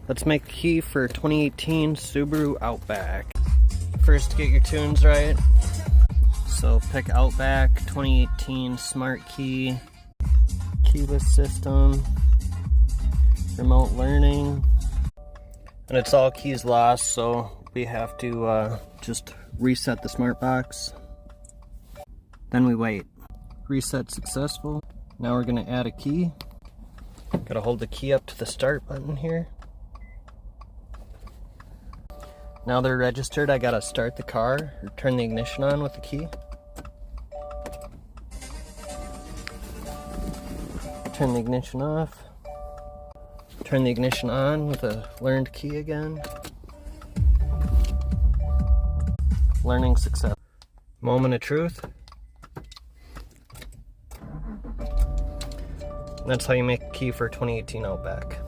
Let's make a key for 2018 Subaru Outback. First, get your tunes right. So pick Outback 2018 Smart Key, keyless system, remote learning, and it's all keys lost, so we have to just reset the smart box. Then we wait. Reset successful. Now we're gonna add a key. Gotta hold the key up to the start button here. Now they're registered, I gotta start the car or turn the ignition on with the key. Turn the ignition off. Turn the ignition on with a learned key again. Learning success. Moment of truth. That's how you make a key for 2018 Outback.